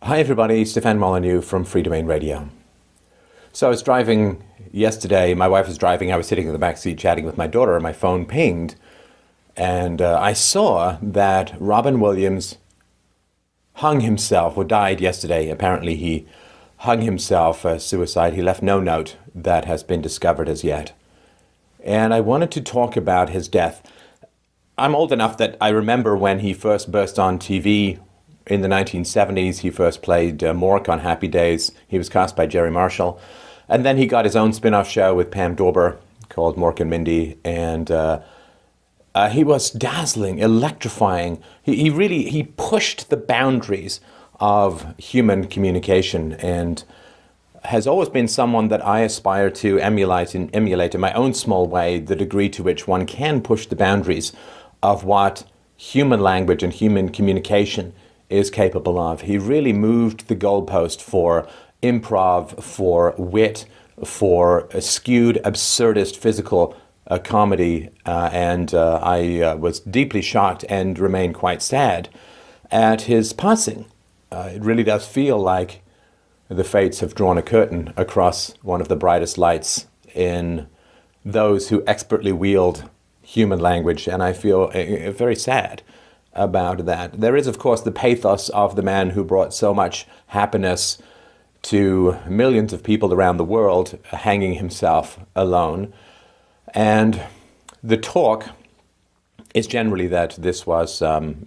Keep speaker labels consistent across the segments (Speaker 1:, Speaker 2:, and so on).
Speaker 1: Hi everybody, Stefan Molyneux from Free Domain Radio. So I was driving yesterday, my wife was driving, I was sitting in the back seat chatting with my daughter, and my phone pinged, and I saw that Robin Williams hung himself, or died yesterday. Apparently he hung himself, suicide. He left no note that has been discovered as yet. And I wanted to talk about his death. I'm old enough that I remember when he first burst on TV in the 1970s. He first played Mork on Happy Days. He was cast by Jerry Marshall. And then he got his own spin-off show with Pam Dawber called Mork and Mindy. And he was dazzling, electrifying. He pushed the boundaries of human communication and has always been someone that I aspire to emulate in my own small way, the degree to which one can push the boundaries of what human language and human communication is capable of. He really moved the goalpost for improv, for wit, for a skewed, absurdist physical comedy, and I was deeply shocked and remain quite sad at his passing. It really does feel like the fates have drawn a curtain across one of the brightest lights in those who expertly wield human language, and I feel very sad about that. There is, of course, the pathos of the man who brought so much happiness to millions of people around the world, hanging himself alone. And the talk is generally that this was some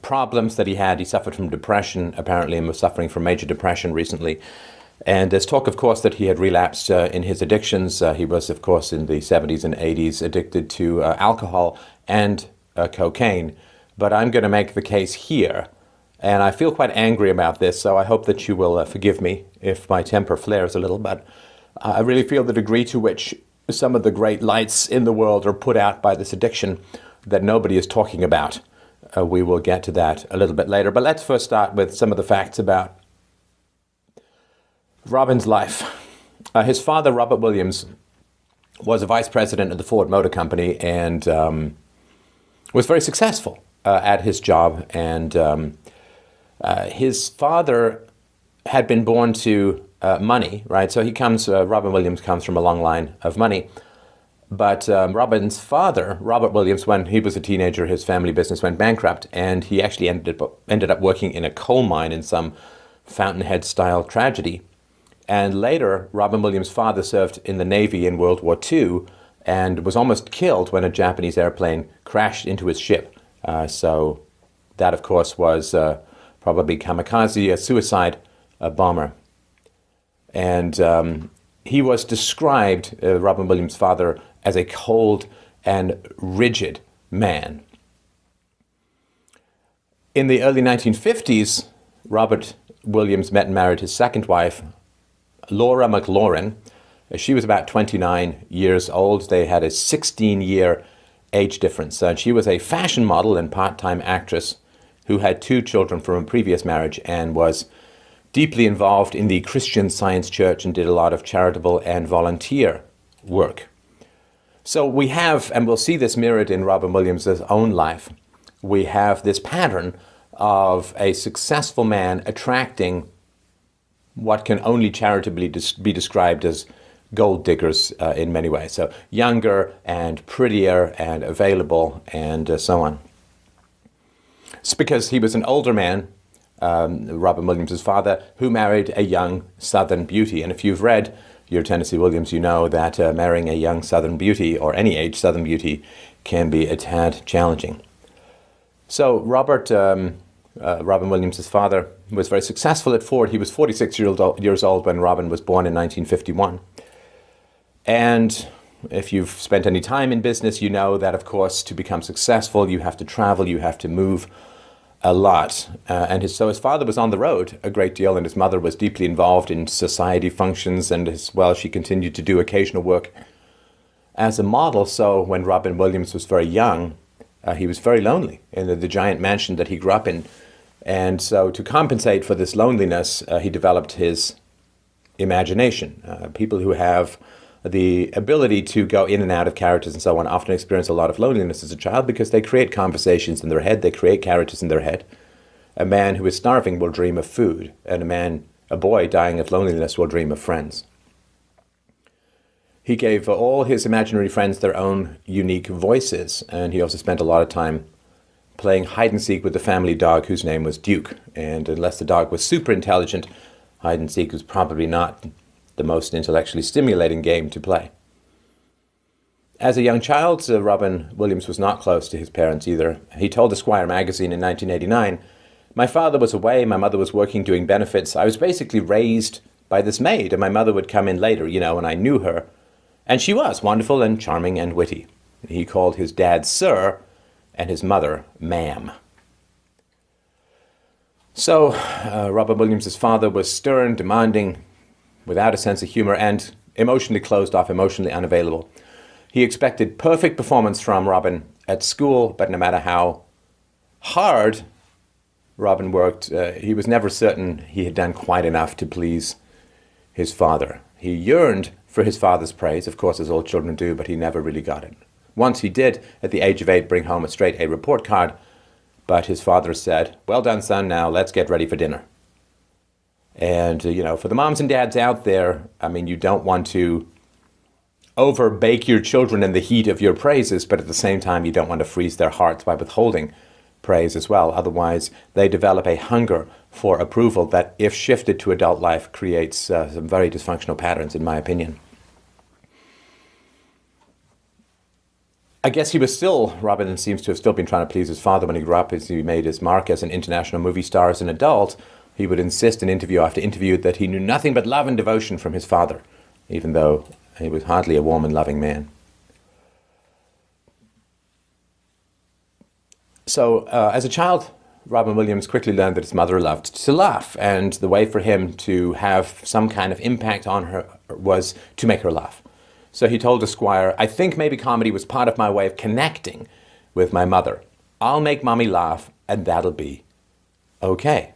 Speaker 1: problems that he had. He suffered from depression, apparently, and was suffering from major depression recently. And there's talk, of course, that he had relapsed in his addictions. He was, of course, in the 70s and 80s addicted to alcohol and cocaine. But I'm going to make the case here. And I feel quite angry about this, so I hope that you will forgive me if my temper flares a little. But I really feel the degree to which some of the great lights in the world are put out by this addiction that nobody is talking about. We will get to that a little bit later. But let's first start with some of the facts about Robin's life. His father, Robert Williams, was a vice president of the Ford Motor Company and was very successful at his job. And his father had been born to money, right? So Robin Williams comes from a long line of money. But Robin's father, Robert Williams, when he was a teenager, his family business went bankrupt, and he actually ended up working in a coal mine in some Fountainhead-style tragedy. And later, Robin Williams' father served in the Navy in World War II and was almost killed when a Japanese airplane crashed into his ship. So that, of course, was probably kamikaze, a suicide bomber. And he was described, Robin Williams' father, as a cold and rigid man. In the early 1950s, Robert Williams met and married his second wife, Laura McLaurin. She was about 29 years old. They had a 16-year age difference. She was a fashion model and part-time actress who had 2 children from a previous marriage and was deeply involved in the Christian Science Church and did a lot of charitable and volunteer work. So we have, and we'll see this mirrored in Robin Williams' own life, we have this pattern of a successful man attracting what can only charitably be described as gold diggers in many ways. So younger and prettier and available and so on. It's because he was an older man, Robin Williams' father, who married a young Southern beauty. And if you've read your Tennessee Williams, you know that marrying a young Southern beauty, or any age Southern beauty, can be a tad challenging. So Robin Williams' father was very successful at Ford. He was 46 years old when Robin was born in 1951. And if you've spent any time in business, you know that, of course, to become successful, you have to travel, you have to move a lot. So his father was on the road a great deal, and his mother was deeply involved in society functions, and as well, she continued to do occasional work as a model. So when Robin Williams was very young, he was very lonely in the giant mansion that he grew up in. And so to compensate for this loneliness, he developed his imagination. People who have the ability to go in and out of characters and so on often experience a lot of loneliness as a child because they create conversations in their head, they create characters in their head, A man who is starving will dream of food, and a boy dying of loneliness will dream of friends. He gave all his imaginary friends their own unique voices, and he also spent a lot of time playing hide and seek with the family dog whose name was Duke. And unless the dog was super intelligent, hide and seek was probably not the most intellectually stimulating game to play. As a young child, Robin Williams was not close to his parents either. He told Esquire magazine in 1989, "My father was away, my mother was working doing benefits. I was basically raised by this maid, and my mother would come in later, and I knew her. And she was wonderful and charming and witty." He called his dad Sir and his mother Ma'am. So Robin Williams' father was stern, demanding, without a sense of humor, and emotionally closed off, emotionally unavailable. He expected perfect performance from Robin at school, but no matter how hard Robin worked, he was never certain he had done quite enough to please his father. He yearned for his father's praise, of course, as all children do, but he never really got it. Once he did, at the age of 8, bring home a straight A report card, but his father said, "Well done, son, now let's get ready for dinner." And, for the moms and dads out there, you don't want to overbake your children in the heat of your praises, but at the same time, you don't want to freeze their hearts by withholding praise as well. Otherwise, they develop a hunger for approval that, if shifted to adult life, creates some very dysfunctional patterns, in my opinion. I guess Robin seems to have still been trying to please his father when he grew up, as he made his mark as an international movie star as an adult. He would insist in interview after interview that he knew nothing but love and devotion from his father, even though he was hardly a warm and loving man. So as a child, Robin Williams quickly learned that his mother loved to laugh, and the way for him to have some kind of impact on her was to make her laugh. So he told Esquire, "I think maybe comedy was part of my way of connecting with my mother. I'll make mommy laugh, and that'll be okay."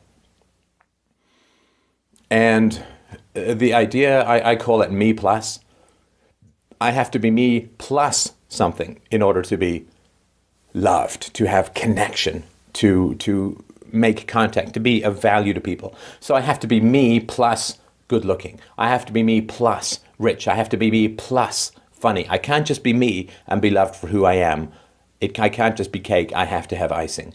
Speaker 1: And the idea, I call it me plus. I have to be me plus something in order to be loved, to have connection, to make contact, to be of value to people. So I have to be me plus good looking. I have to be me plus rich. I have to be me plus funny. I can't just be me and be loved for who I am. I can't just be cake. I have to have icing.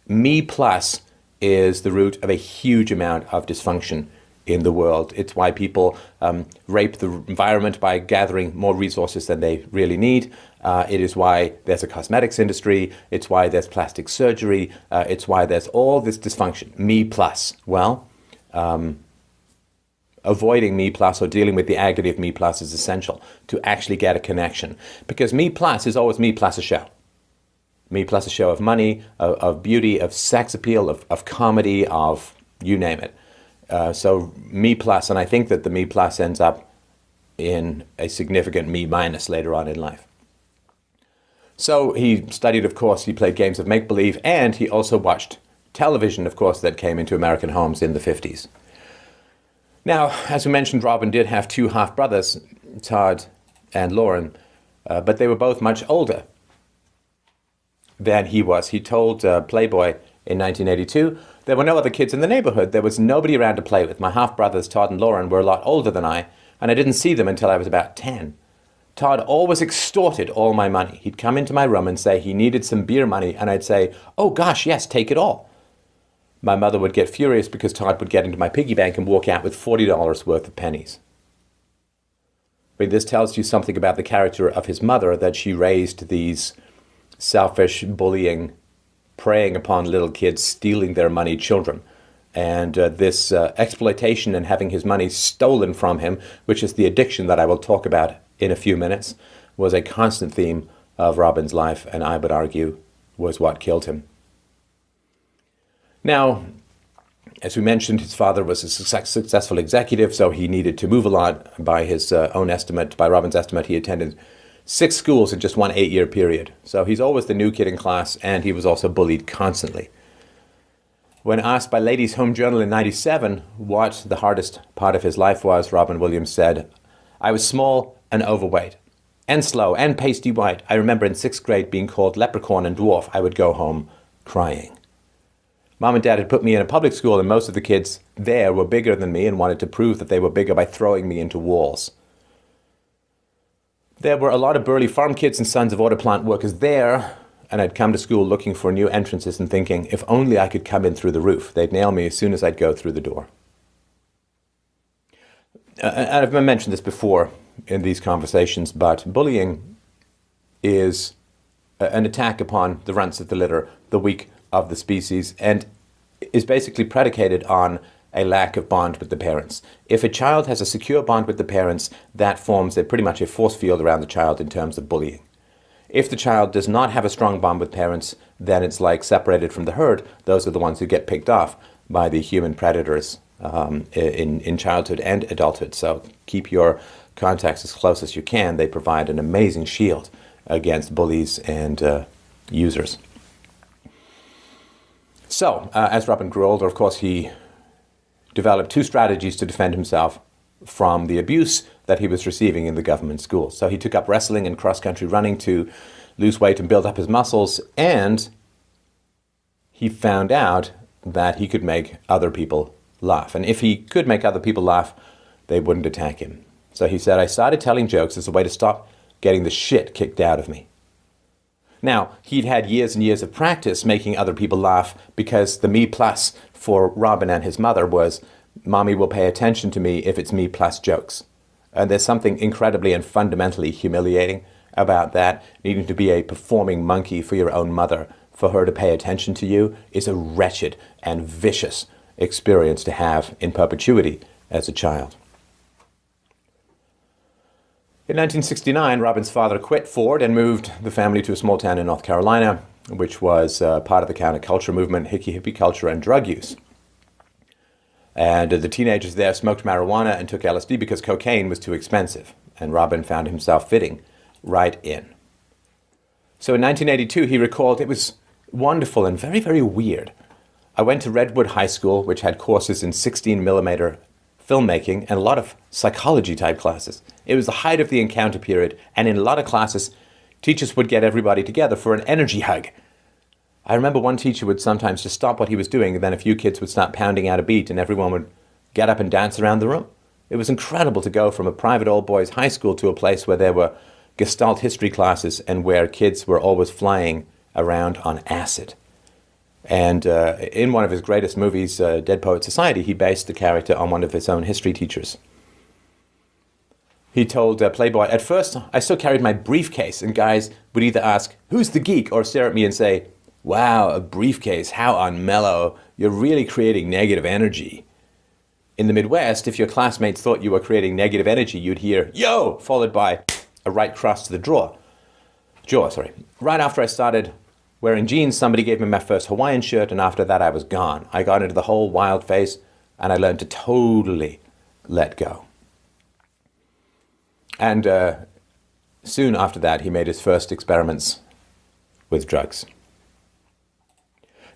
Speaker 1: Me plus is the root of a huge amount of dysfunction in the world. It's why people rape the environment by gathering more resources than they really need. It is why there's a cosmetics industry. It's why there's plastic surgery. It's why there's all this dysfunction. Me plus. Well, avoiding me plus or dealing with the agony of me plus is essential to actually get a connection. Because me plus is always me plus a show. Me plus a show of money, of beauty, of sex appeal, of comedy, of you name it. So me plus, and I think that the me plus ends up in a significant me minus later on in life. So he studied, of course, he played games of make-believe, and he also watched television, of course, that came into American homes in the 50s. Now, as we mentioned, Robin did have two half-brothers, Todd and Lauren, but they were both much older than he was. He told Playboy in 1982, "There were no other kids in the neighborhood. There was nobody around to play with. My half-brothers, Todd and Lauren, were a lot older than I, and I didn't see them until I was about 10. Todd always extorted all my money. He'd come into my room and say he needed some beer money, and I'd say, 'Oh gosh, yes, take it all.' My mother would get furious because Todd would get into my piggy bank and walk out with $40 worth of pennies." I mean, this tells you something about the character of his mother, that she raised these selfish, bullying, preying upon little kids, stealing their money children. And this exploitation and having his money stolen from him, which is the addiction that I will talk about in a few minutes, was a constant theme of Robin's life, and I would argue was what killed him. Now, as we mentioned, his father was a successful executive, so he needed to move a lot. By his own estimate, by Robin's estimate, he attended 6 schools in just one 8-year period. So he's always the new kid in class, and he was also bullied constantly. When asked by Ladies' Home Journal in 1997 what the hardest part of his life was, Robin Williams said, "I was small and overweight, and slow and pasty white. I remember in 6th grade being called leprechaun and dwarf. I would go home crying." Mom and Dad had put me in a public school, and most of the kids there were bigger than me and wanted to prove that they were bigger by throwing me into walls. There were a lot of burly farm kids and sons of auto plant workers there, and I'd come to school looking for new entrances and thinking, if only I could come in through the roof. They'd nail me as soon as I'd go through the door. And I've mentioned this before in these conversations, but bullying is an attack upon the runts of the litter, the weak of the species, and is basically predicated on a lack of bond with the parents. If a child has a secure bond with the parents, that forms pretty much a force field around the child in terms of bullying. If the child does not have a strong bond with parents, then it's like separated from the herd. Those are the ones who get picked off by the human predators in childhood and adulthood. So keep your contacts as close as you can. They provide an amazing shield against bullies and users. So, as Robin grew older, of course, he developed two strategies to defend himself from the abuse that he was receiving in the government schools. So he took up wrestling and cross-country running to lose weight and build up his muscles, and he found out that he could make other people laugh. And if he could make other people laugh, they wouldn't attack him. So he said, I started telling jokes as a way to stop getting the shit kicked out of me. Now, he'd had years and years of practice making other people laugh because the me plus for Robin and his mother was, Mommy will pay attention to me if it's me plus jokes. And there's something incredibly and fundamentally humiliating about that. Needing to be a performing monkey for your own mother, for her to pay attention to you, is a wretched and vicious experience to have in perpetuity as a child. In 1969, Robin's father quit Ford and moved the family to a small town in North Carolina, which was part of the counterculture movement, hippie culture, and drug use. And the teenagers there smoked marijuana and took LSD because cocaine was too expensive, and Robin found himself fitting right in. So in 1982, he recalled, it was wonderful and very, very weird. I went to Redwood High School, which had courses in 16mm filmmaking and a lot of psychology-type classes. It was the height of the encounter period, and in a lot of classes, teachers would get everybody together for an energy hug. I remember one teacher would sometimes just stop what he was doing, and then a few kids would start pounding out a beat, and everyone would get up and dance around the room. It was incredible to go from a private all-boys high school to a place where there were Gestalt history classes and where kids were always flying around on acid. And in one of his greatest movies, Dead Poet Society, he based the character on one of his own history teachers. He told Playboy, at first I still carried my briefcase, and guys would either ask, who's the geek? Or stare at me and say, wow, a briefcase, how unmellow. You're really creating negative energy. In the Midwest, if your classmates thought you were creating negative energy, you'd hear, yo, followed by a right cross to the jaw. Right after I started wearing jeans, somebody gave me my first Hawaiian shirt, and after that I was gone. I got into the whole wild phase, and I learned to totally let go. And soon after that, he made his first experiments with drugs.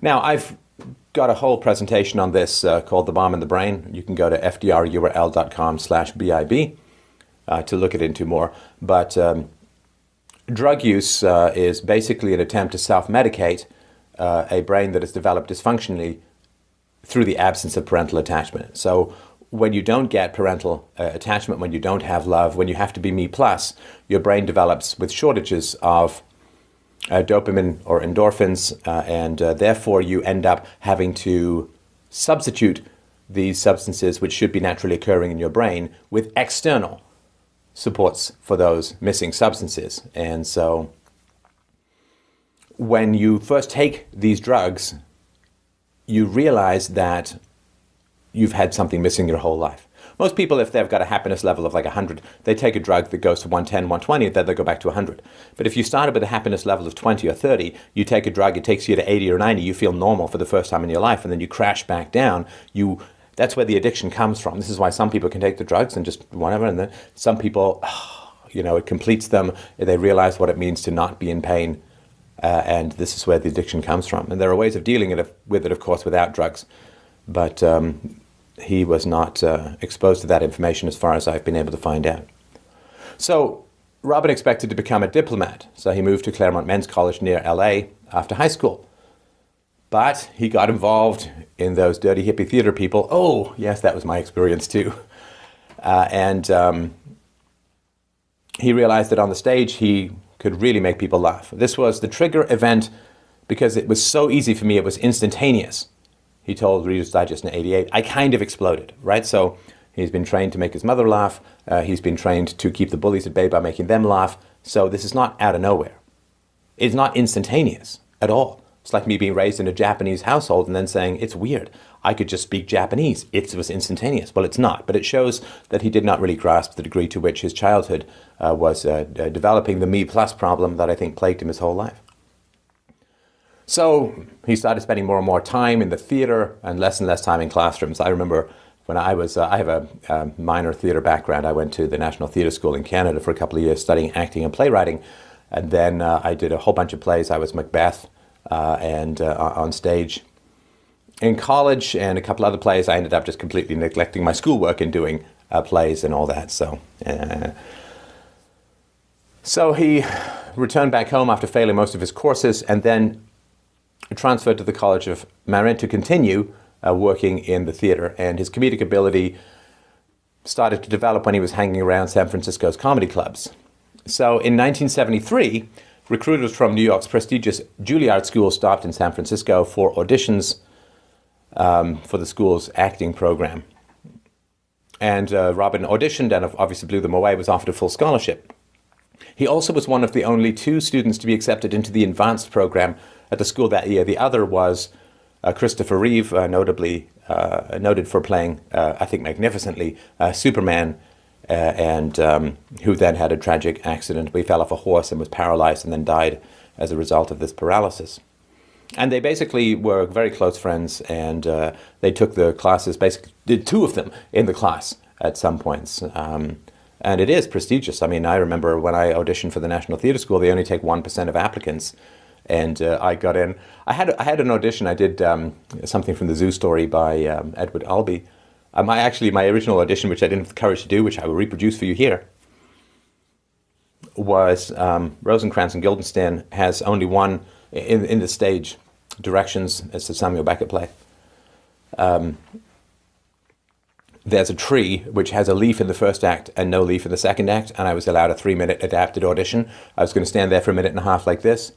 Speaker 1: Now, I've got a whole presentation on this called The Bomb in the Brain. You can go to fdrurl.com/bib to look it into more. But drug use is basically an attempt to self-medicate a brain that is developed dysfunctionally through the absence of parental attachment. So when you don't get parental attachment, when you don't have love, when you have to be me plus, your brain develops with shortages of dopamine or endorphins, and therefore you end up having to substitute these substances which should be naturally occurring in your brain with external supports for those missing substances. And so when you first take these drugs, you realize that you've had something missing your whole life. Most people, if they've got a happiness level of like 100, they take a drug that goes to 110, 120, then they go back to 100. But if you started with a happiness level of 20 or 30, you take a drug, it takes you to 80 or 90, you feel normal for the first time in your life, and then you crash back down. That's where the addiction comes from. This is why some people can take the drugs and just whatever, and then some people, it completes them. They realize what it means to not be in pain, and this is where the addiction comes from. And there are ways of dealing with it, of course, without drugs. But he was not exposed to that information as far as I've been able to find out. So Robin expected to become a diplomat, so he moved to Claremont Men's College near LA after high school. But he got involved in those dirty hippie theater people. Oh, yes, that was my experience too. And he realized that on the stage he could really make people laugh. This was the trigger event because it was so easy for me. It was instantaneous. He told Reader's Digest in '88, I kind of exploded, right? So he's been trained to make his mother laugh. He's been trained to keep the bullies at bay by making them laugh. So this is not out of nowhere. It's not instantaneous at all. It's like me being raised in a Japanese household and then saying, it's weird. I could just speak Japanese. It was instantaneous. Well, it's not. But it shows that he did not really grasp the degree to which his childhood was developing the me plus problem that I think plagued him his whole life. So he started spending more and more time in the theater and less time in classrooms. I remember when I have a minor theater background. I went to the National Theatre School in Canada for a couple of years studying acting and playwriting. And then I did a whole bunch of plays. I was Macbeth and on stage. In college and a couple other plays, I ended up just completely neglecting my schoolwork and doing plays and all that. So he returned back home after failing most of his courses and then transferred to the College of Marin to continue working in the theater. And his comedic ability started to develop when he was hanging around San Francisco's comedy clubs. So in 1973, recruiters from New York's prestigious Juilliard School stopped in San Francisco for auditions for the school's acting program. And Robin auditioned and obviously blew them away, was offered a full scholarship. He also was one of the only 2 students to be accepted into the advanced program at the school that year. The other was Christopher Reeve, notably noted for playing, I think magnificently, Superman, and who then had a tragic accident. He fell off a horse and was paralyzed and then died as a result of this paralysis. And they basically were very close friends, and they took the classes, basically did 2 of them in the class at some points. And it is prestigious. I mean, I remember when I auditioned for the National Theatre School, they only take 1% of applicants. And I got in. I had an audition. I did something from the Zoo Story by Edward Albee. My original audition, which I didn't have the courage to do, which I will reproduce for you here, was Rosencrantz and Guildenstern has only one in the stage directions. It's a Samuel Beckett play. There's a tree which has a leaf in the first act and no leaf in the second act, and I was allowed a 3-minute adapted audition. I was going to stand there for a minute and a half like this,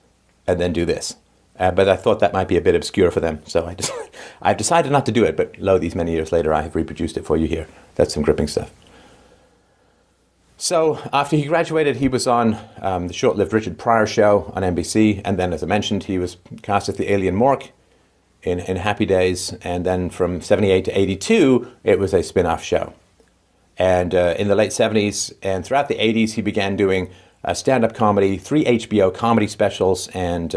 Speaker 1: and then do this. But I thought that might be a bit obscure for them, so I've decided not to do it, but lo, these many years later, I have reproduced it for you here. That's some gripping stuff. So after he graduated, he was on the short-lived Richard Pryor show on NBC, and then, as I mentioned, he was cast as the alien Mork in Happy Days, and then from 78 to 82, it was a spin-off show. And in the late 70s and throughout the 80s, he began doing stand-up comedy, 3 HBO comedy specials, and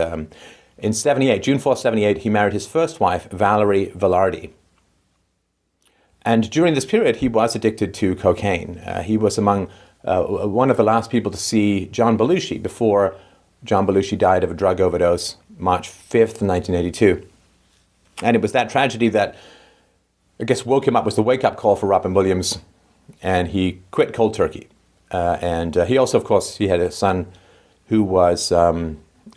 Speaker 1: in June 4th, 78, he married his first wife, Valerie Velarde. And during this period, he was addicted to cocaine. He was among one of the last people to see John Belushi before John Belushi died of a drug overdose, March 5th, 1982. And it was that tragedy that, I guess, woke him up, was the wake-up call for Robin Williams, and he quit cold turkey. And he also, of course, he had a son who was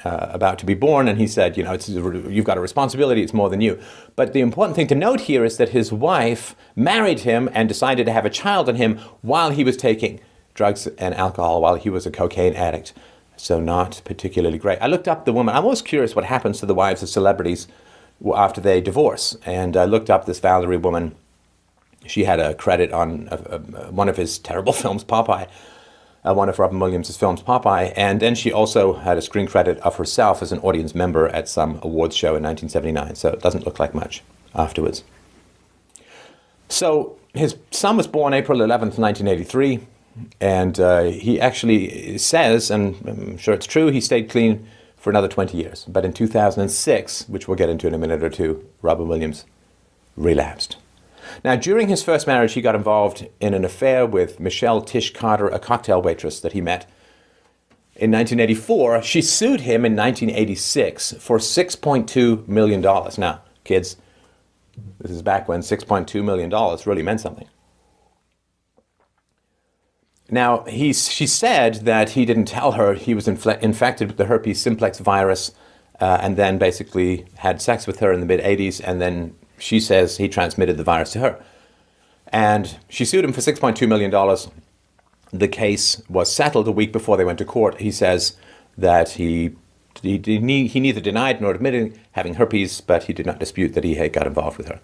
Speaker 1: about to be born, and he said, you've got a responsibility, it's more than you. But the important thing to note here is that his wife married him and decided to have a child on him while he was taking drugs and alcohol, while he was a cocaine addict. So not particularly great. I looked up the woman. I'm always curious what happens to the wives of celebrities after they divorce. And I looked up this Valerie woman. She had a credit on one of his terrible films, Popeye, one of Robin Williams' films, Popeye, and then she also had a screen credit of herself as an audience member at some awards show in 1979, so it doesn't look like much afterwards. So his son was born April 11th, 1983, and he actually says, and I'm sure it's true, he stayed clean for another 20 years. But in 2006, which we'll get into in a minute or two, Robin Williams relapsed. Now, during his first marriage, he got involved in an affair with Michelle Tish Carter, a cocktail waitress that he met. In 1984, she sued him in 1986 for $6.2 million. Now, kids, this is back when $6.2 million really meant something. Now, she said that he didn't tell her he was infected with the herpes simplex virus and then basically had sex with her in the mid-'80s, and then she says he transmitted the virus to her. And she sued him for $6.2 million. The case was settled a week before they went to court. He says that he neither denied nor admitted having herpes, but he did not dispute that he had got involved with her.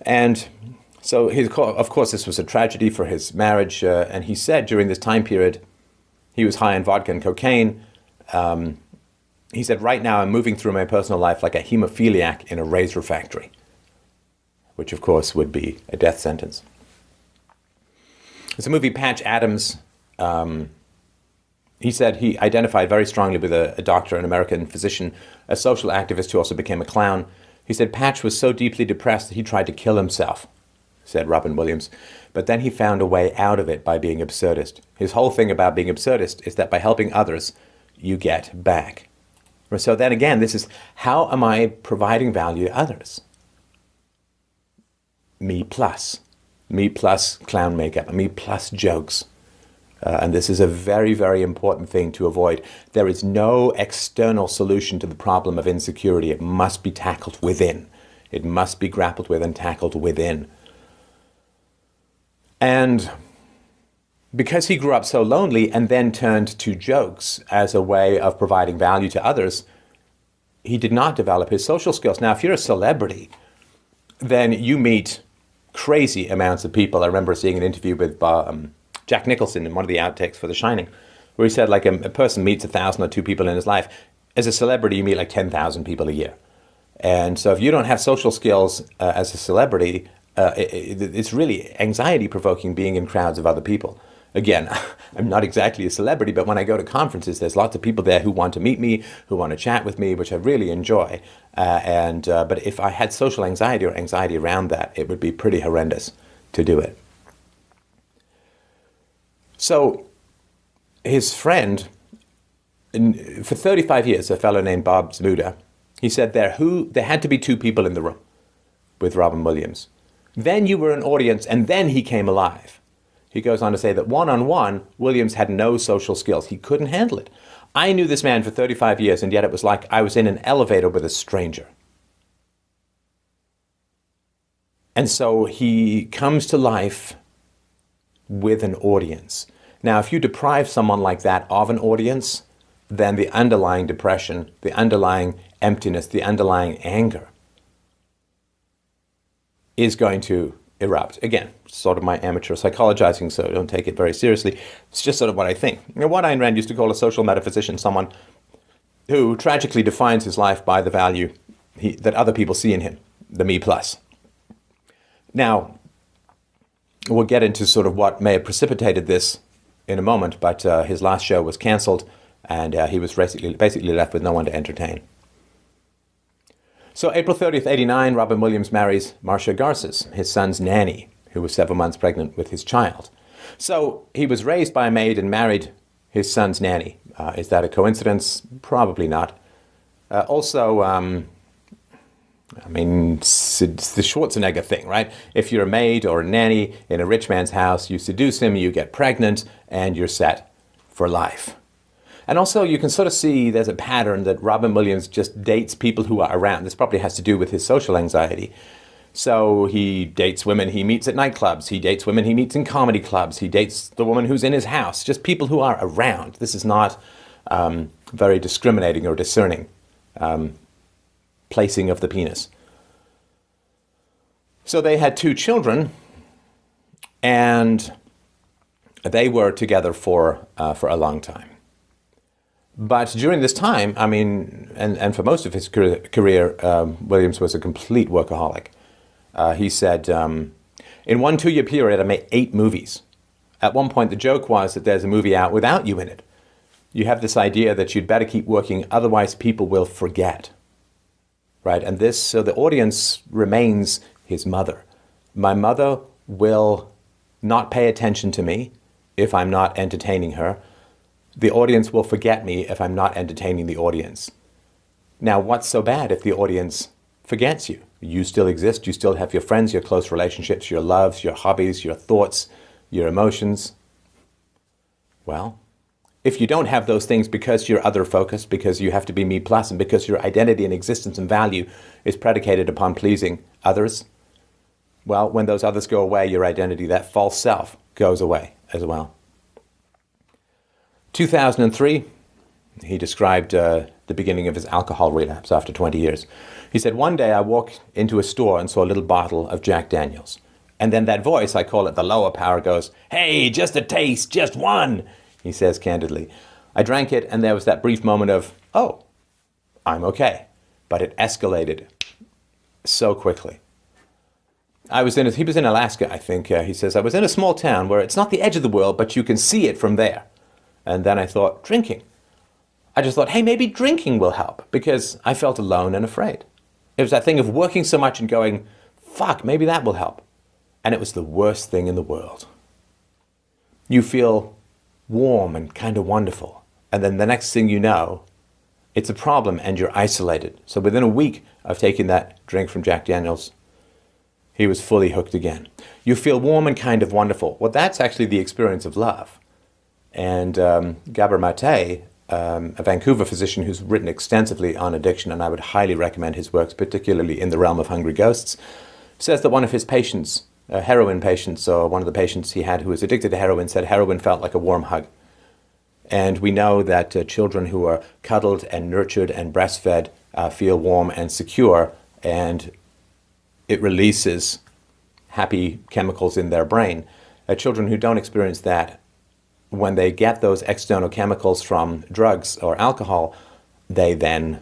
Speaker 1: And so, of course, this was a tragedy for his marriage. And he said during this time period, he was high on vodka and cocaine. He said, right now I'm moving through my personal life like a hemophiliac in a razor factory, which of course would be a death sentence. There's a movie, Patch Adams. He said he identified very strongly with a doctor, an American physician, a social activist who also became a clown. He said Patch was so deeply depressed that he tried to kill himself, said Robin Williams. But then he found a way out of it by being absurdist. His whole thing about being absurdist is that by helping others, you get back. So then again, this is, how am I providing value to others? Me plus clown makeup, me plus jokes. And this is a very, very important thing to avoid. There is no external solution to the problem of insecurity. It must be tackled within. It must be grappled with and tackled within. And because he grew up so lonely and then turned to jokes as a way of providing value to others, he did not develop his social skills. Now, if you're a celebrity, then you meet crazy amounts of people. I remember seeing an interview with Jack Nicholson in one of the outtakes for The Shining, where he said like a person meets 1,000 or 2 people in his life. As a celebrity, you meet like 10,000 people a year. And so if you don't have social skills as a celebrity, it's really anxiety-provoking being in crowds of other people. Again, I'm not exactly a celebrity, but when I go to conferences, there's lots of people there who want to meet me, who want to chat with me, which I really enjoy. But if I had social anxiety or anxiety around that, it would be pretty horrendous to do it. So his friend, for 35 years, a fellow named Bob Zmuda, he said there had to be 2 people in the room with Robin Williams. Then you were an audience, and then he came alive. He goes on to say that one-on-one, Williams had no social skills. He couldn't handle it. I knew this man for 35 years, and yet it was like I was in an elevator with a stranger. And so he comes to life with an audience. Now, if you deprive someone like that of an audience, then the underlying depression, the underlying emptiness, the underlying anger is going to erupt. Again, sort of my amateur psychologizing, so don't take it very seriously. It's just sort of what I think. What Ayn Rand used to call a social metaphysician, someone who tragically defines his life by the value that other people see in him, the me plus. Now, we'll get into sort of what may have precipitated this in a moment, but his last show was cancelled, and he was basically left with no one to entertain. So April 30th, 1989, Robin Williams marries Marcia Garces, his son's nanny, who was 7 months pregnant with his child. So he was raised by a maid and married his son's nanny. Is that a coincidence? Probably not. It's the Schwarzenegger thing, right? If you're a maid or a nanny in a rich man's house, you seduce him, you get pregnant, and you're set for life. And also, you can sort of see there's a pattern that Robin Williams just dates people who are around. This probably has to do with his social anxiety. So he dates women he meets at nightclubs. He dates women he meets in comedy clubs. He dates the woman who's in his house. Just people who are around. This is not very discriminating or discerning placing of the penis. So they had 2 children, and they were together for a long time. But during this time, and for most of his career, Williams was a complete workaholic. He said, in 1 2-year period, I made 8 movies. At one point, the joke was that there's a movie out without you in it. You have this idea that you'd better keep working, otherwise people will forget. Right? And so the audience remains his mother. My mother will not pay attention to me if I'm not entertaining her. The audience will forget me if I'm not entertaining the audience. Now, what's so bad if the audience forgets you? You still exist, you still have your friends, your close relationships, your loves, your hobbies, your thoughts, your emotions. Well, if you don't have those things because you're other focused, because you have to be me plus, and because your identity and existence and value is predicated upon pleasing others, well, when those others go away, your identity, that false self, goes away as well. 2003, he described the beginning of his alcohol relapse after 20 years. He said, one day I walked into a store and saw a little bottle of Jack Daniels. And then that voice, I call it the lower power, goes, "Hey, just a taste, just one," he says candidly. I drank it, and there was that brief moment of, oh, I'm okay. But it escalated so quickly. He was in Alaska, I think. He says, I was in a small town where it's not the edge of the world, but you can see it from there. And then I thought, drinking. I just thought, hey, maybe drinking will help, because I felt alone and afraid. It was that thing of working so much and going, fuck, maybe that will help. And it was the worst thing in the world. You feel warm and kind of wonderful. And then the next thing you know, it's a problem and you're isolated. So within a week of taking that drink from Jack Daniels, he was fully hooked again. You feel warm and kind of wonderful. Well, that's actually the experience of love. And Gabor Mate, a Vancouver physician who's written extensively on addiction, and I would highly recommend his works, particularly in the realm of Hungry Ghosts, says that one of his patients, heroin patients, or one of the patients he had who was addicted to heroin, said heroin felt like a warm hug. And we know that children who are cuddled and nurtured and breastfed feel warm and secure, and it releases happy chemicals in their brain. Children who don't experience that, when they get those external chemicals from drugs or alcohol, they then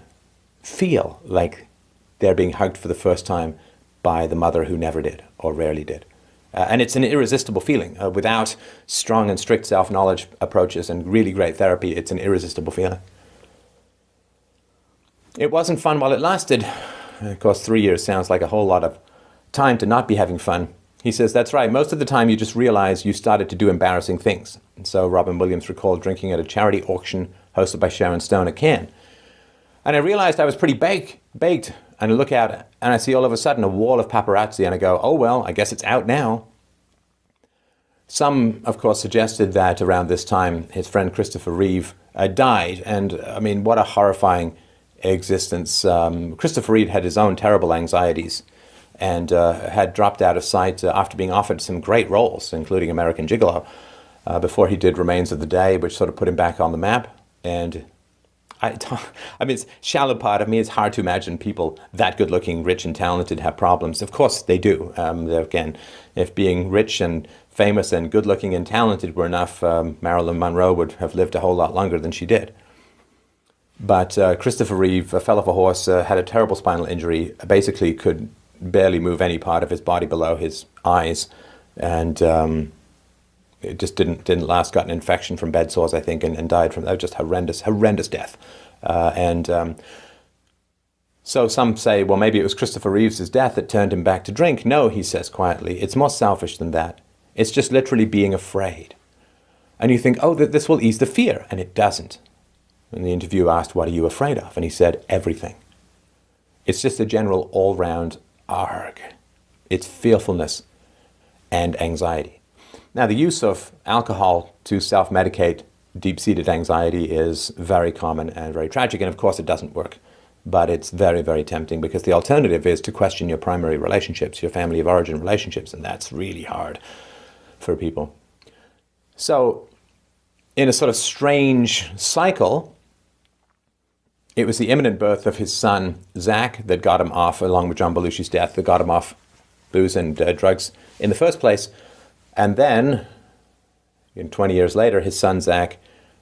Speaker 1: feel like they're being hugged for the first time by the mother who never did or rarely did. And it's an irresistible feeling. Without strong and strict self-knowledge approaches and really great therapy, it's an irresistible feeling. It wasn't fun while it lasted. Of course, 3 years sounds like a whole lot of time to not be having fun. He says, that's right, most of the time you just realize you started to do embarrassing things. And so Robin Williams recalled drinking at a charity auction hosted by Sharon Stone at Cannes. And I realized I was pretty baked. And I look out and I see all of a sudden a wall of paparazzi and I go, oh, well, I guess it's out now. Some, of course, suggested that around this time his friend Christopher Reeve died. And I mean, what a horrifying existence. Christopher Reeve had his own terrible anxieties and had dropped out of sight after being offered some great roles, including American Gigolo, before he did Remains of the Day, which sort of put him back on the map. And I mean, it's shallow part of me. It's hard to imagine people that good-looking, rich and talented have problems. Of course they do. Again, if being rich and famous and good-looking and talented were enough, Marilyn Monroe would have lived a whole lot longer than she did. But Christopher Reeve fell off a horse, had a terrible spinal injury, basically could barely move any part of his body below his eyes, and it just didn't last. Got an infection from bed sores, I think, and died from that. Just horrendous death. So some say, well, maybe it was Christopher Reeves' death that turned him back to drink. No, he says quietly, it's more selfish than that. It's just literally being afraid. And you think, oh, this will ease the fear, and it doesn't. And the interviewer asked, what are you afraid of? And he said, everything. It's just a general all-round arg. It's fearfulness and anxiety. Now, the use of alcohol to self-medicate deep-seated anxiety is very common and very tragic, and of course it doesn't work. But it's very, very tempting, because the alternative is to question your primary relationships, your family of origin relationships, and that's really hard for people. So, in a sort of strange cycle, it was the imminent birth of his son, Zach, that got him off, along with John Belushi's death, that got him off booze and drugs in the first place. And then, 20 years later, his son, Zach,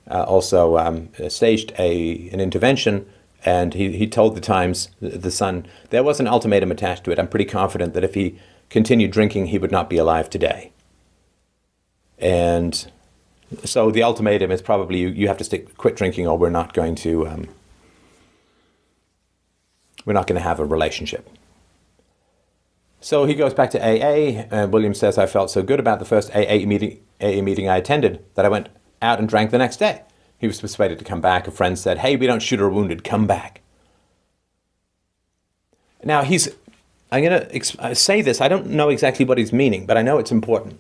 Speaker 1: also staged an intervention, and he told the Times, the son, there was an ultimatum attached to it. I'm pretty confident that if he continued drinking, he would not be alive today. And so the ultimatum is probably you have to quit drinking, or we're not going to have a relationship. So he goes back to AA. Williams says, I felt so good about the first AA meeting I attended that I went out and drank the next day. He was persuaded to come back. A friend said, hey, we don't shoot our wounded, come back. Now, I'm going to say this. I don't know exactly what he's meaning, but I know it's important.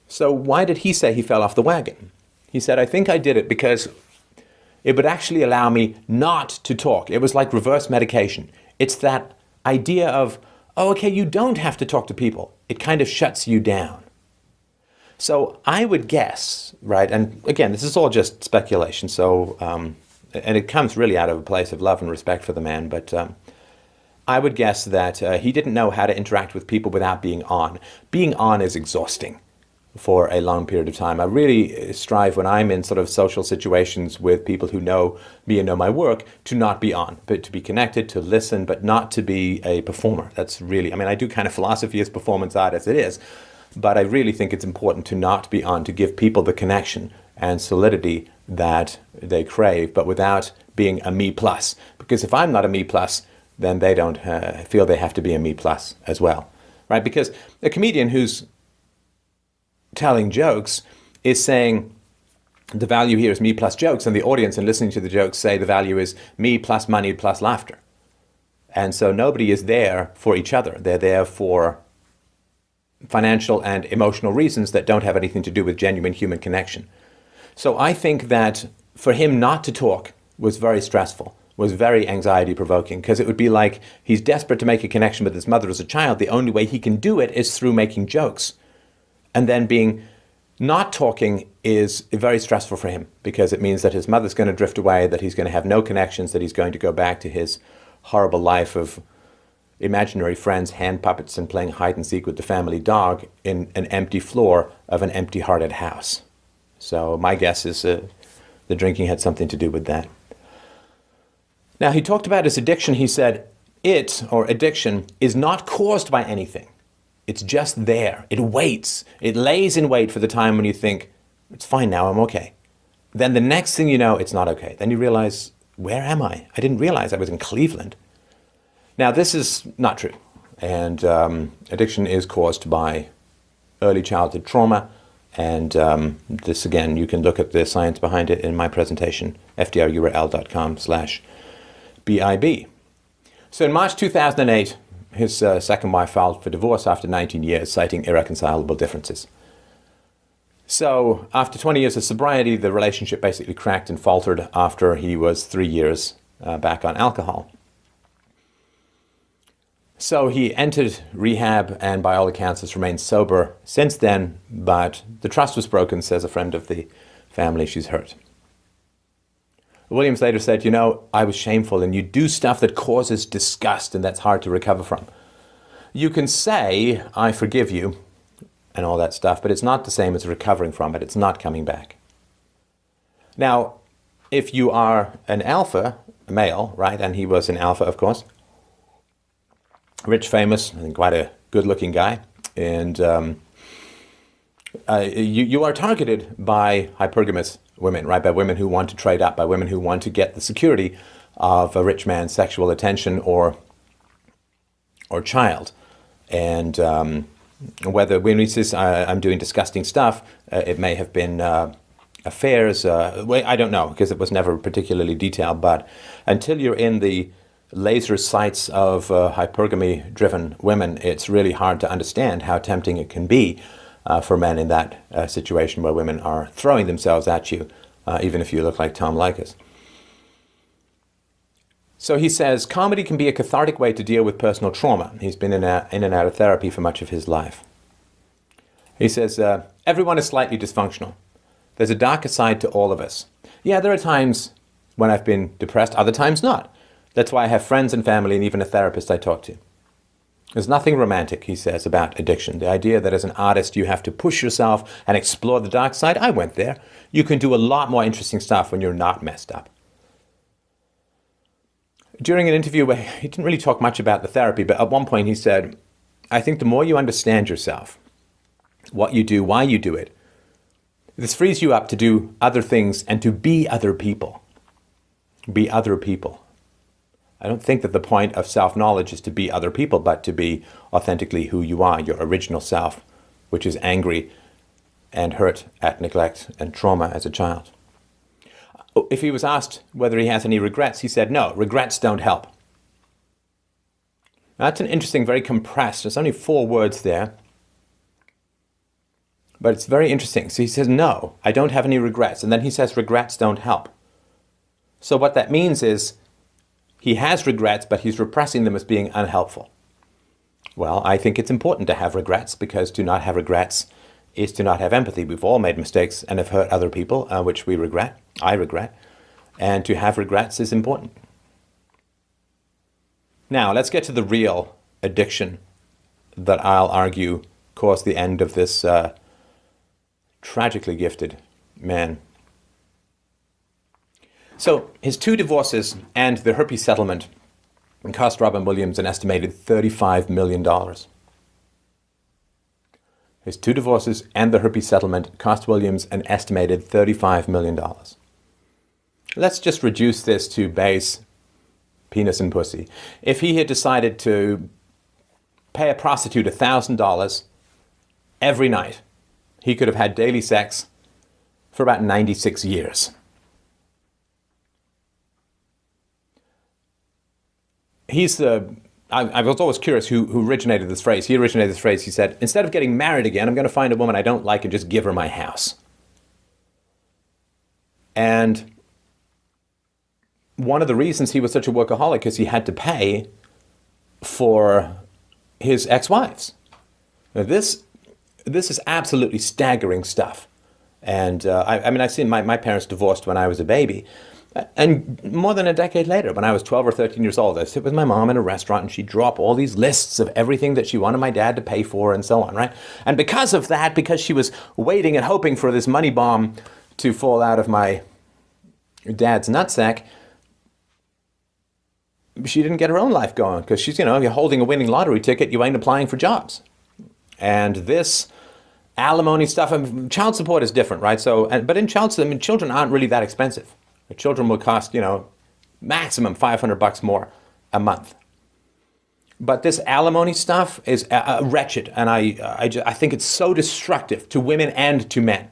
Speaker 1: So why did he say he fell off the wagon? He said, I think I did it because it would actually allow me not to talk. It was like reverse medication. It's that idea of, oh, okay, you don't have to talk to people. It kind of shuts you down. So I would guess, right, and again, this is all just speculation, so, and it comes really out of a place of love and respect for the man, but I would guess that he didn't know how to interact with people without being on. Being on is exhausting for a long period of time. I really strive when I'm in sort of social situations with people who know me and know my work to not be on, but to be connected, to listen, but not to be a performer. That's really, I mean, I do kind of philosophy as performance art as it is, but I really think it's important to not be on, to give people the connection and solidity that they crave, but without being a me plus. Because if I'm not a me plus, then they don't feel they have to be a me plus as well, right? Because a comedian who's telling jokes is saying the value here is me plus jokes, and the audience and listening to the jokes say the value is me plus money plus laughter. And so nobody is there for each other. They're there for financial and emotional reasons that don't have anything to do with genuine human connection. So I think that for him not to talk was very stressful, was very anxiety provoking, because it would be like he's desperate to make a connection with his mother as a child. The only way he can do it is through making jokes. And then being not talking is very stressful for him, because it means that his mother's going to drift away, that he's going to have no connections, that he's going to go back to his horrible life of imaginary friends, hand puppets, and playing hide and seek with the family dog in an empty floor of an empty-hearted house. So my guess is the drinking had something to do with that. Now, he talked about his addiction. He said, addiction, is not caused by anything. It's just there. It waits. It lays in wait for the time when you think, it's fine now, I'm okay. Then the next thing you know, it's not okay. Then you realize, where am I? I didn't realize I was in Cleveland. Now, this is not true. And addiction is caused by early childhood trauma. And this, again, you can look at the science behind it in my presentation, fdrurl.com/BIB. So in March 2008, his second wife filed for divorce after 19 years, citing irreconcilable differences. So after 20 years of sobriety, the relationship basically cracked and faltered after he was 3 years back on alcohol. So he entered rehab and by all accounts has remained sober since then, but the trust was broken, says a friend of the family. She's hurt. Williams later said, I was shameful, and you do stuff that causes disgust, and that's hard to recover from. You can say, I forgive you, and all that stuff, but it's not the same as recovering from it. It's not coming back. Now, if you are an alpha male, right, and he was an alpha, of course, rich, famous, and quite a good-looking guy, and you are targeted by hypergamous women, right? By women who want to trade up, by women who want to get the security of a rich man's sexual attention or child. And when he says, I'm doing disgusting stuff, it may have been affairs. I don't know, because it was never particularly detailed. But until you're in the laser sights of hypergamy-driven women, it's really hard to understand how tempting it can be for men in that situation where women are throwing themselves at you, even if you look like Tom Leykis. So he says, comedy can be a cathartic way to deal with personal trauma. He's been in and out of therapy for much of his life. He says, everyone is slightly dysfunctional. There's a darker side to all of us. Yeah, there are times when I've been depressed, other times not. That's why I have friends and family and even a therapist I talk to. There's nothing romantic, he says, about addiction. The idea that as an artist you have to push yourself and explore the dark side, I went there. You can do a lot more interesting stuff when you're not messed up. During an interview where he didn't really talk much about the therapy, but at one point he said, I think the more you understand yourself, what you do, why you do it, this frees you up to do other things and to be other people. Be other people. I don't think that the point of self-knowledge is to be other people, but to be authentically who you are, your original self, which is angry and hurt at neglect and trauma as a child. If he was asked whether he has any regrets, he said, no, regrets don't help. Now, that's an interesting, very compressed, there's only 4 words there, but it's very interesting. So he says, no, I don't have any regrets. And then he says, regrets don't help. So what that means is he has regrets, but he's repressing them as being unhelpful. Well, I think it's important to have regrets, because to not have regrets is to not have empathy. We've all made mistakes and have hurt other people, which we regret. I regret. And to have regrets is important. Now, let's get to the real addiction that I'll argue caused the end of this tragically gifted man. So his 2 divorces and the herpes settlement cost Robin Williams an estimated $35 million. His 2 divorces and the herpes settlement cost Williams an estimated $35 million. Let's just reduce this to base penis and pussy. If he had decided to pay a prostitute $1,000 every night, he could have had daily sex for about 96 years. I was always curious who originated this phrase. He originated this phrase. He said, instead of getting married again, I'm going to find a woman I don't like and just give her my house. And one of the reasons he was such a workaholic is he had to pay for his ex-wives. Now this is absolutely staggering stuff. And I've seen my parents divorced when I was a baby. And more than a decade later, when I was 12 or 13 years old, I'd sit with my mom in a restaurant and she'd draw up all these lists of everything that she wanted my dad to pay for and so on, right? And because of that, because she was waiting and hoping for this money bomb to fall out of my dad's nutsack, she didn't get her own life going, because she's, you're holding a winning lottery ticket, you ain't applying for jobs. And this alimony stuff, child support is different, right? But in child support, children aren't really that expensive. Children will cost, maximum $500 more a month. But this alimony stuff is wretched, and I think it's so destructive to women and to men.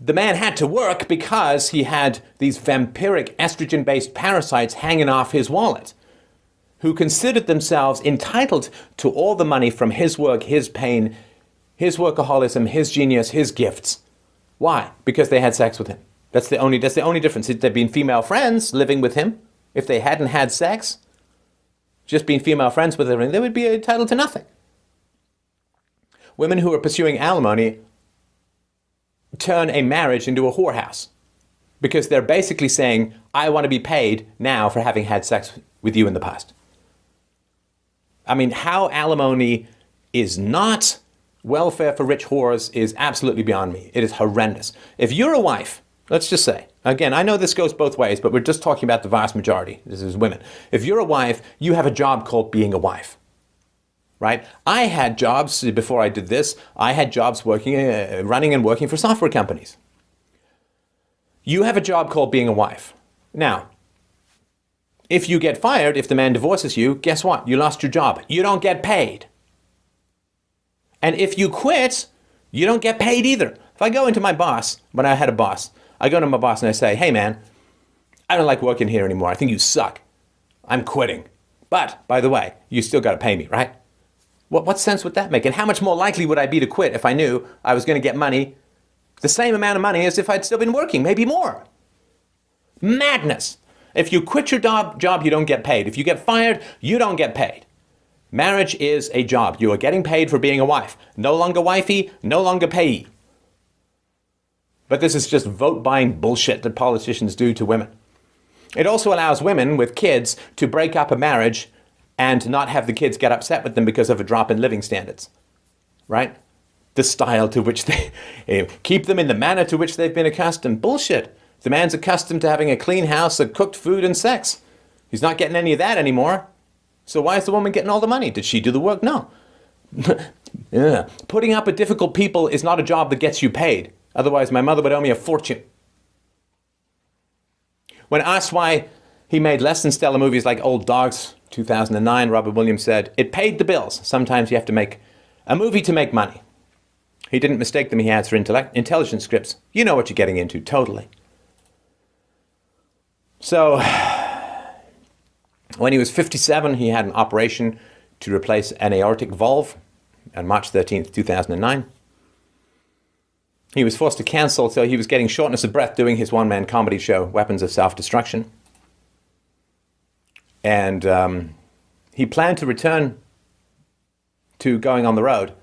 Speaker 1: The man had to work because he had these vampiric estrogen-based parasites hanging off his wallet, who considered themselves entitled to all the money from his work, his pain, his workaholism, his genius, his gifts. Why? Because they had sex with him. That's the only difference. If they'd been female friends living with him, if they hadn't had sex, just being female friends with him, they would be entitled to nothing. Women who are pursuing alimony turn a marriage into a whorehouse, because they're basically saying, I want to be paid now for having had sex with you in the past. How alimony is not welfare for rich whores is absolutely beyond me. It is horrendous. If you're a wife, let's just say, again, I know this goes both ways, but we're just talking about the vast majority. This is women. If you're a wife, you have a job called being a wife, right? I had jobs before I did this. I had jobs running and working for software companies. You have a job called being a wife. Now, if you get fired, if the man divorces you, guess what? You lost your job. You don't get paid. And if you quit, you don't get paid either. If I go into my boss, when I had a boss, I go to my boss and I say, hey man, I don't like working here anymore. I think you suck. I'm quitting. But, by the way, you still got to pay me, right? What sense would that make? And how much more likely would I be to quit if I knew I was going to get money, the same amount of money as if I'd still been working, maybe more? Madness. If you quit your job, you don't get paid. If you get fired, you don't get paid. Marriage is a job. You are getting paid for being a wife. No longer wifey, no longer payee. But this is just vote-buying bullshit that politicians do to women. It also allows women with kids to break up a marriage and not have the kids get upset with them because of a drop in living standards, right? The style to which they keep them in the manner to which they've been accustomed. Bullshit. The man's accustomed to having a clean house, a cooked food, and sex. He's not getting any of that anymore. So why is the woman getting all the money? Did she do the work? No. Yeah. Putting up with difficult people is not a job that gets you paid. Otherwise, my mother would owe me a fortune. When asked why he made less than stellar movies like Old Dogs, 2009, Robert Williams said, it paid the bills. Sometimes you have to make a movie to make money. He didn't mistake them, he had for intelligent scripts. You know what you're getting into, totally. So, when he was 57, he had an operation to replace an aortic valve on March 13th, 2009. He was forced to cancel, so he was getting shortness of breath doing his one-man comedy show, Weapons of Self-Destruction. And he planned to return to going on the road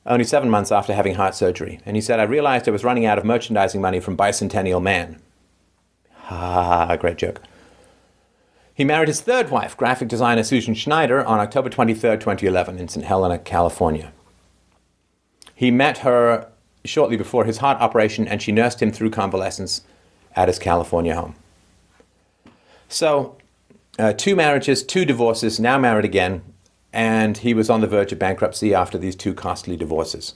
Speaker 1: only 7 months after having heart surgery. And he said, I realized I was running out of merchandising money from Bicentennial Man. Ha, great joke. He married his third wife, graphic designer Susan Schneider, on October 23, 2011 in St. Helena, California. He met her shortly before his heart operation, and she nursed him through convalescence at his California home. So, 2 marriages, 2 divorces, now married again, and he was on the verge of bankruptcy after these 2 costly divorces.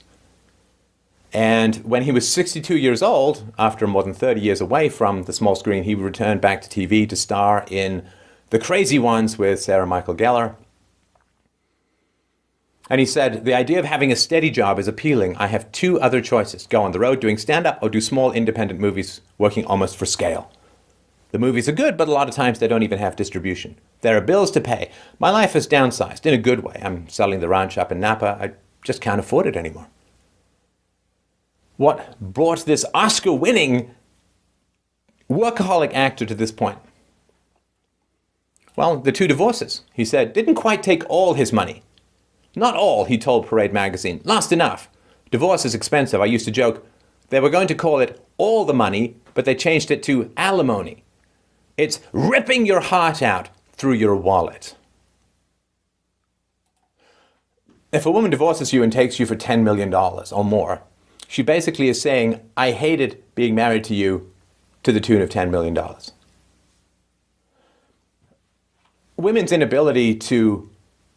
Speaker 1: And when he was 62 years old, after more than 30 years away from the small screen, he returned back to TV to star in The Crazy Ones with Sarah Michael Gellar. And he said, the idea of having a steady job is appealing. I have 2 other choices. Go on the road doing stand-up or do small independent movies working almost for scale. The movies are good, but a lot of times they don't even have distribution. There are bills to pay. My life is downsized in a good way. I'm selling the round shop in Napa. I just can't afford it anymore. What brought this Oscar-winning workaholic actor to this point? Well, the 2 divorces, he said, didn't quite take all his money. Not all, he told Parade magazine. Lost enough. Divorce is expensive. I used to joke they were going to call it all the money, but they changed it to alimony. It's ripping your heart out through your wallet. If a woman divorces you and takes you for $10 million or more, she basically is saying, I hated being married to you to the tune of $10 million. Women's inability to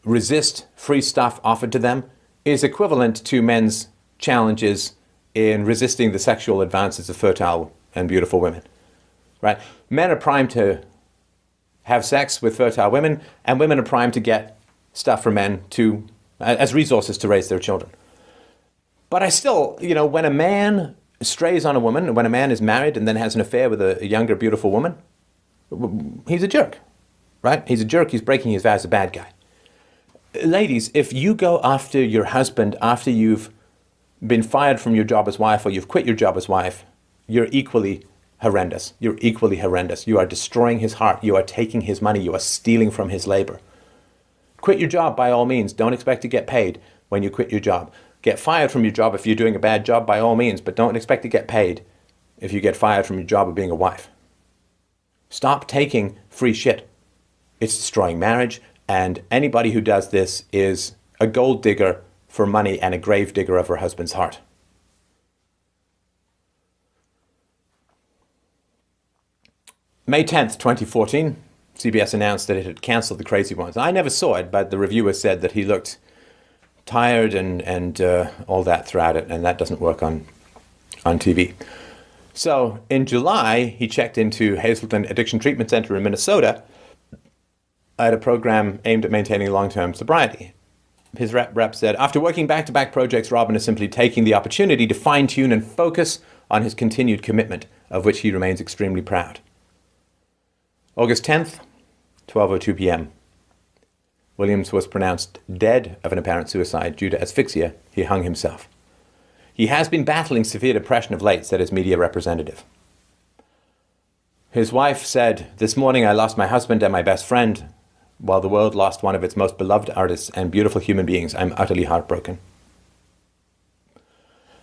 Speaker 1: resist free stuff offered to them is equivalent to men's challenges in resisting the sexual advances of fertile and beautiful women. Right? Men are primed to have sex with fertile women, and women are primed to get stuff from men as resources to raise their children. But I still, when a man strays on a woman, when a man is married and then has an affair with a younger, beautiful woman, he's a jerk, right? He's a jerk. He's breaking his vows, a bad guy. Ladies, if you go after your husband after you've been fired from your job as wife or you've quit your job as wife, you're equally horrendous. You're equally horrendous. You are destroying his heart. You are taking his money. You are stealing from his labor. Quit your job by all means. Don't expect to get paid when you quit your job. Get fired from your job if you're doing a bad job by all means, but don't expect to get paid if you get fired from your job of being a wife. Stop taking free shit. It's destroying marriage, and anybody who does this is a gold digger for money and a grave digger of her husband's heart. May 10th, 2014, CBS announced that it had canceled The Crazy Ones. I never saw it, but the reviewer said that he looked tired and all that throughout it, and that doesn't work on TV. So in July, he checked into Hazelton Addiction Treatment Center in Minnesota at a program aimed at maintaining long-term sobriety. His rep said, after working back-to-back projects, Robin is simply taking the opportunity to fine-tune and focus on his continued commitment, of which he remains extremely proud. August 10th, 12:02 p.m. Williams was pronounced dead of an apparent suicide due to asphyxia. He hung himself. He has been battling severe depression of late, said his media representative. His wife said, this morning I lost my husband and my best friend, while the world lost one of its most beloved artists and beautiful human beings. I'm utterly heartbroken.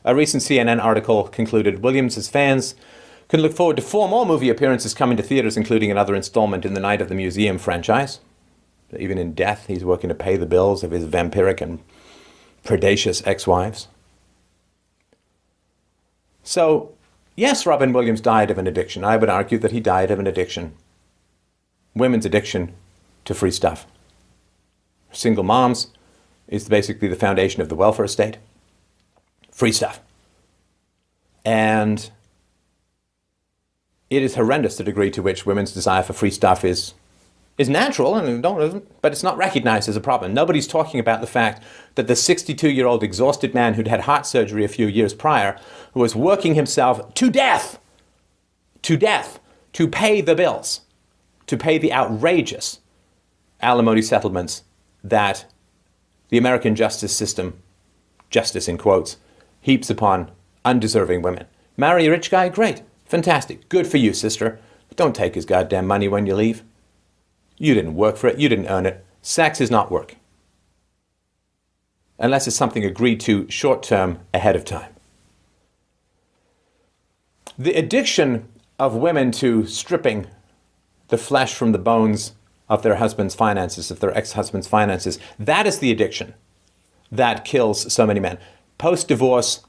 Speaker 1: A recent CNN article concluded Williams' fans can look forward to 4 more movie appearances coming to theaters, including another installment in the Night of the Museum franchise. Even in death, he's working to pay the bills of his vampiric and predacious ex-wives. So, yes, Robin Williams died of an addiction. I would argue that he died of an addiction. Women's addiction to free stuff. Single moms is basically the foundation of the welfare state. Free stuff. And it is horrendous the degree to which women's desire for free stuff is natural, but it's not recognized as a problem. Nobody's talking about the fact that the 62-year-old exhausted man who'd had heart surgery a few years prior, who was working himself to death, to pay the bills, to pay the outrageous alimony settlements that the American justice system, justice in quotes, heaps upon undeserving women. Marry a rich guy? Great. Fantastic. Good for you, sister. But don't take his goddamn money when you leave. You didn't work for it. You didn't earn it. Sex is not work. Unless it's something agreed to short-term ahead of time. The addiction of women to stripping the flesh from the bones of their husband's finances, of their ex-husband's finances, that is the addiction that kills so many men. Post-divorce,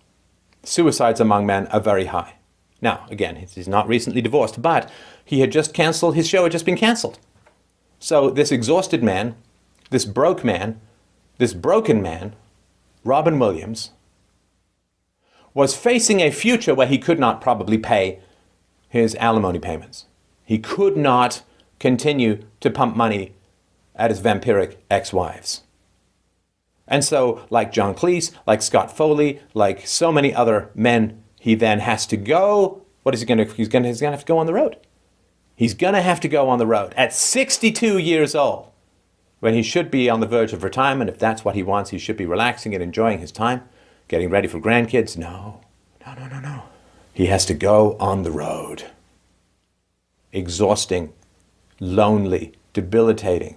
Speaker 1: suicides among men are very high. Now, again, he's not recently divorced, but he had just canceled, his show had just been canceled. So this exhausted man, this broke man, this broken man, Robin Williams, was facing a future where he could not probably pay his alimony payments. He could not continue to pump money at his vampiric ex-wives. And so, like John Cleese, like Scott Foley, like so many other men, he then has to go. What is he going to? He's going to have to go on the road. He's going to have to go on the road at 62 years old, when he should be on the verge of retirement. If that's what he wants, he should be relaxing and enjoying his time, getting ready for grandkids. No. He has to go on the road. Exhausting, lonely, debilitating,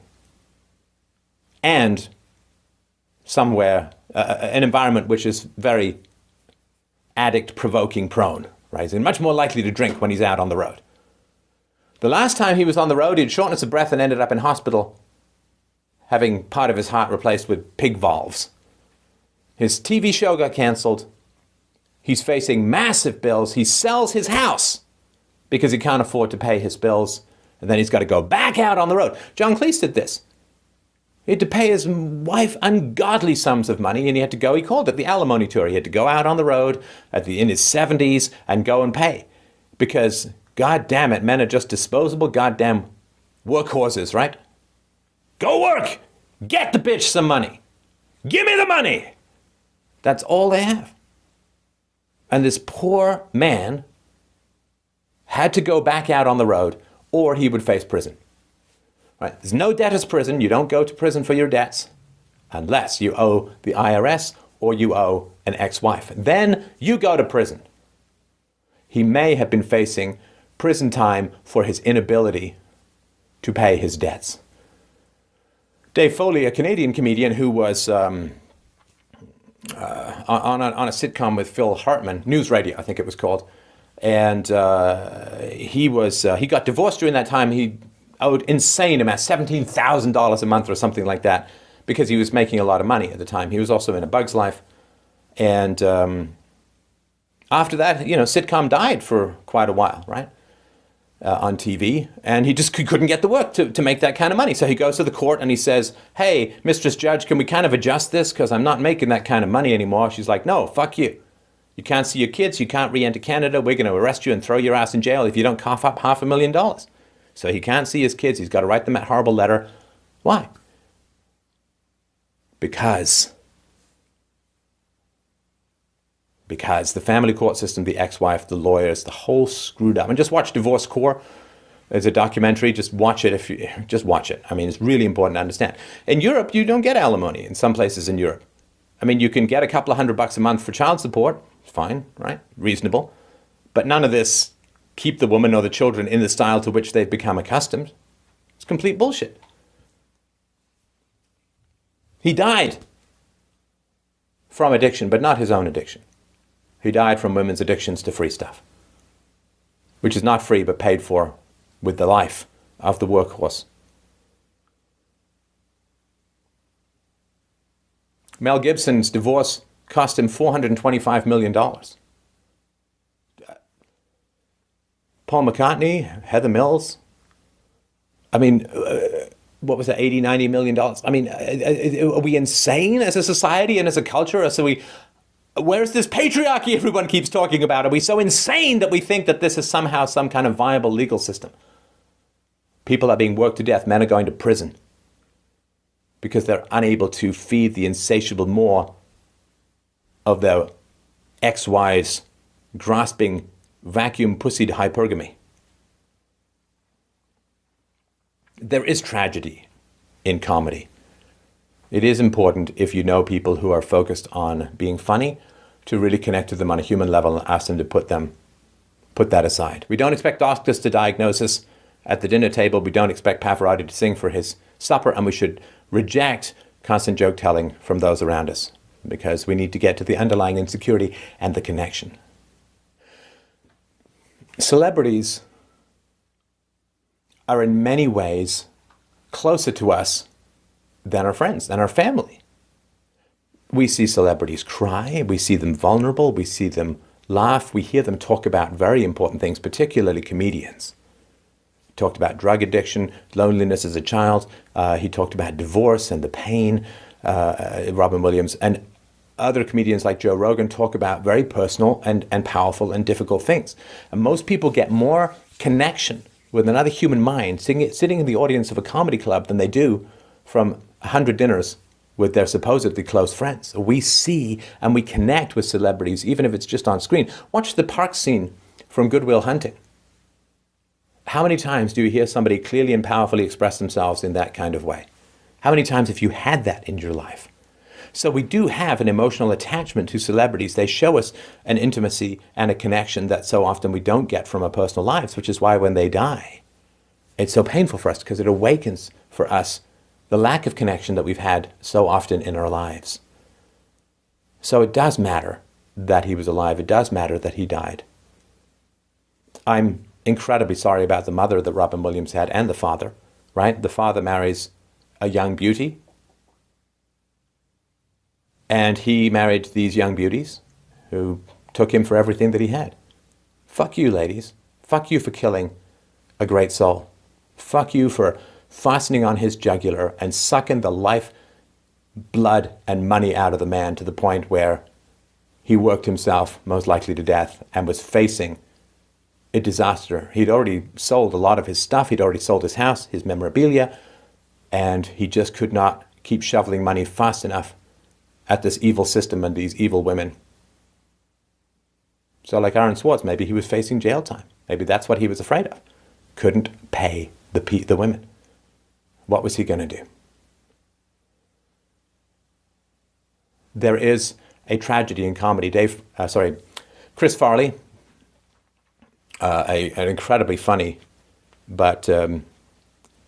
Speaker 1: and somewhere, an environment which is very addict-provoking prone, right? He's much more likely to drink when he's out on the road. The last time he was on the road, he had shortness of breath and ended up in hospital, having part of his heart replaced with pig valves. His TV show got canceled. He's facing massive bills. He sells his house because he can't afford to pay his bills. And then he's got to go back out on the road. John Cleese did this. He had to pay his wife ungodly sums of money, and he had to go, he called it the alimony tour. He had to go out on the road in his 70s and go and pay. Because, god damn it, men are just disposable goddamn workhorses, right? Go work! Get the bitch some money! Give me the money! That's all they have. And this poor man had to go back out on the road, or he would face prison. Right? There's no debtor's prison. You don't go to prison for your debts unless you owe the IRS or you owe an ex-wife. Then you go to prison. He may have been facing prison time for his inability to pay his debts. Dave Foley, a Canadian comedian who was on a sitcom with Phil Hartman, News Radio, I think it was called, and he got divorced during that time. He owed insane amount, $17,000 a month or something like that, because he was making a lot of money at the time. He was also in A Bug's Life, and after that, sitcom died for quite a while, right? On TV, and he couldn't get the work to make that kind of money. So he goes to the court and he says, "Hey, Mistress Judge, can we kind of adjust this? Because I'm not making that kind of money anymore." She's like, "No, fuck you. You can't see your kids. You can't re-enter Canada. We're going to arrest you and throw your ass in jail if you don't cough up $500,000. So he can't see his kids. He's got to write them a horrible letter. Why? Because the family court system, the ex-wife, the lawyers, the whole screwed up. And just watch Divorce Court. There's a documentary. Just watch it. Just watch it. I mean, it's really important to understand. In Europe, you don't get alimony in some places in Europe. I mean, you can get a couple of $100 a month for child support. Fine, right? Reasonable. But none of this keep the woman or the children in the style to which they've become accustomed. It's complete bullshit. He died from addiction, but not his own addiction. He died from women's addictions to free stuff, which is not free but paid for with the life of the workhorse. Mel Gibson's divorce cost him $425 million. Paul McCartney, Heather Mills, I mean, what was that, $80, $90 million? I mean, are we insane as a society and as a culture? Where's this patriarchy everyone keeps talking about? Are we so insane that we think that this is somehow some kind of viable legal system? People are being worked to death. Men are going to prison because they're unable to feed the insatiable maw of their ex-wives' grasping, vacuum-pussied hypergamy. There is tragedy in comedy. It is important, if you know people who are focused on being funny, to really connect with them on a human level and ask them to put that aside. We don't expect doctors to diagnose us at the dinner table. We don't expect Pavarotti to sing for his supper, and we should reject constant joke telling from those around us because we need to get to the underlying insecurity and the connection. Celebrities are in many ways closer to us than our friends, than our family. We see celebrities cry, we see them vulnerable, we see them laugh, we hear them talk about very important things, particularly comedians. He talked about drug addiction, loneliness as a child, he talked about divorce and the pain, Robin Williams, and other comedians like Joe Rogan talk about very personal and powerful and difficult things. And most people get more connection with another human mind sitting in the audience of a comedy club than they do from 100 dinners with their supposedly close friends. We see and we connect with celebrities, even if it's just on screen. Watch the park scene from Good Will Hunting. How many times do you hear somebody clearly and powerfully express themselves in that kind of way? How many times have you had that in your life? So we do have an emotional attachment to celebrities. They show us an intimacy and a connection that so often we don't get from our personal lives, which is why when they die, it's so painful for us because it awakens for us the lack of connection that we've had so often in our lives. So it does matter that he was alive. It does matter that he died. I'm incredibly sorry about the mother that Robin Williams had and the father, right? The father marries a young beauty, and he married these young beauties who took him for everything that he had. Fuck you, ladies. Fuck you for killing a great soul. Fuck you for fastening on his jugular and sucking the life, blood, and money out of the man to the point where he worked himself most likely to death and was facing a disaster. He'd already sold a lot of his stuff. He'd already sold his house, his memorabilia, and he just could not keep shoveling money fast enough at this evil system and these evil women. So like Aaron Swartz, maybe he was facing jail time. Maybe that's what he was afraid of. Couldn't pay the women. What was he going to do? There is a tragedy in comedy. Chris Farley, an incredibly funny but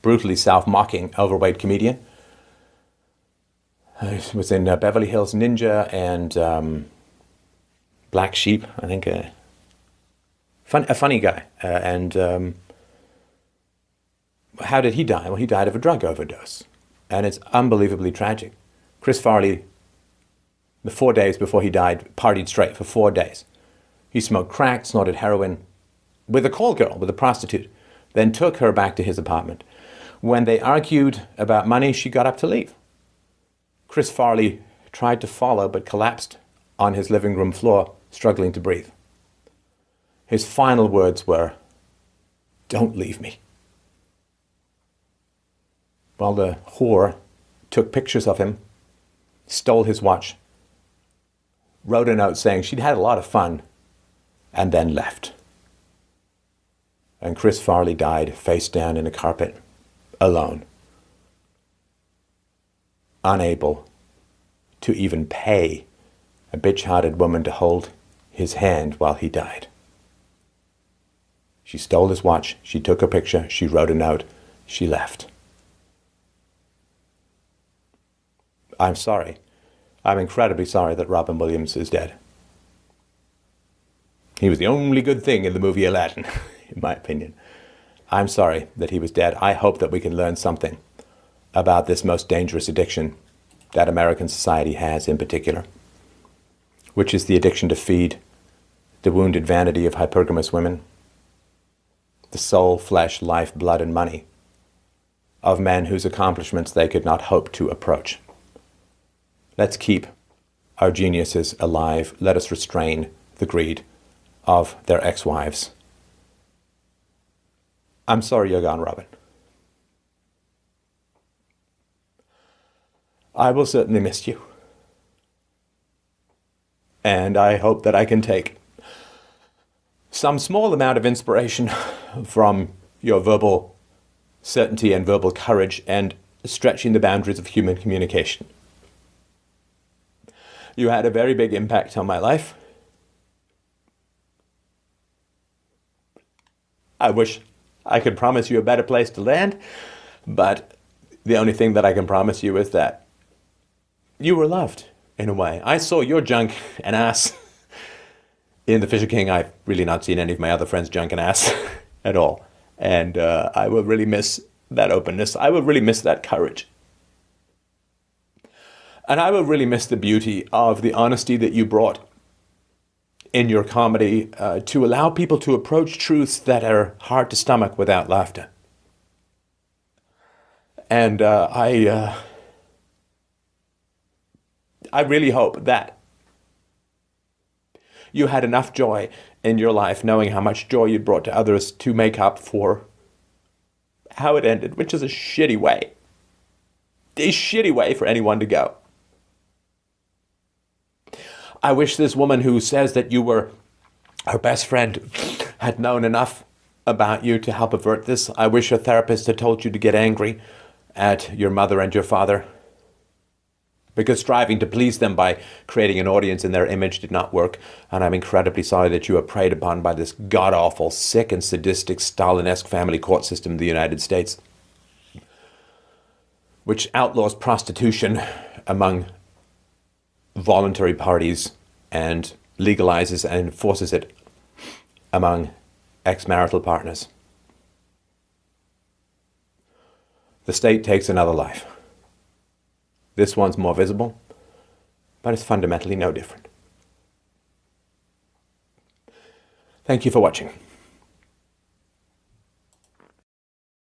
Speaker 1: brutally self-mocking, overweight comedian. He was in Beverly Hills Ninja and Black Sheep, I think. A funny guy. How did he die? Well, he died of a drug overdose. And it's unbelievably tragic. Chris Farley, the 4 days before he died, partied straight for 4 days. He smoked crack, snorted heroin with a call girl, with a prostitute, then took her back to his apartment. When they argued about money, she got up to leave. Chris Farley tried to follow but collapsed on his living room floor, struggling to breathe. His final words were, "Don't leave me." Well, the whore took pictures of him, stole his watch, wrote a note saying she'd had a lot of fun, and then left. And Chris Farley died face down in a carpet, alone, unable to even pay a bitch-hearted woman to hold his hand while he died. She stole his watch, she took a picture, she wrote a note, she left. I'm sorry. I'm incredibly sorry that Robin Williams is dead. He was the only good thing in the movie Aladdin, in my opinion. I'm sorry that he was dead. I hope that we can learn something about this most dangerous addiction that American society has in particular, which is the addiction to feed, the wounded vanity of hypergamous women, the soul, flesh, life, blood, and money of men whose accomplishments they could not hope to approach. Let's keep our geniuses alive. Let us restrain the greed of their ex-wives. I'm sorry you're gone, Robin. I will certainly miss you. And I hope that I can take some small amount of inspiration from your verbal certainty and verbal courage and stretching the boundaries of human communication. You had a very big impact on my life. I wish I could promise you a better place to land, but the only thing that I can promise you is that you were loved in a way. I saw your junk and ass in The Fisher King. I've really not seen any of my other friends' junk and ass at all. And I will really miss that openness. I will really miss that courage. And I will really miss the beauty of the honesty that you brought in your comedy to allow people to approach truths that are hard to stomach without laughter. And I really hope that you had enough joy in your life, knowing how much joy you brought to others, to make up for how it ended, which is a shitty way. A shitty way for anyone to go. I wish this woman who says that you were her best friend had known enough about you to help avert this. I wish a therapist had told you to get angry at your mother and your father, because striving to please them by creating an audience in their image did not work. And I'm incredibly sorry that you were preyed upon by this god-awful, sick and sadistic Stalin-esque family court system in the United States, which outlaws prostitution among voluntary parties and legalizes and enforces it among ex-marital partners. The state takes another life. This one's more visible, but it's fundamentally no different. Thank you for watching.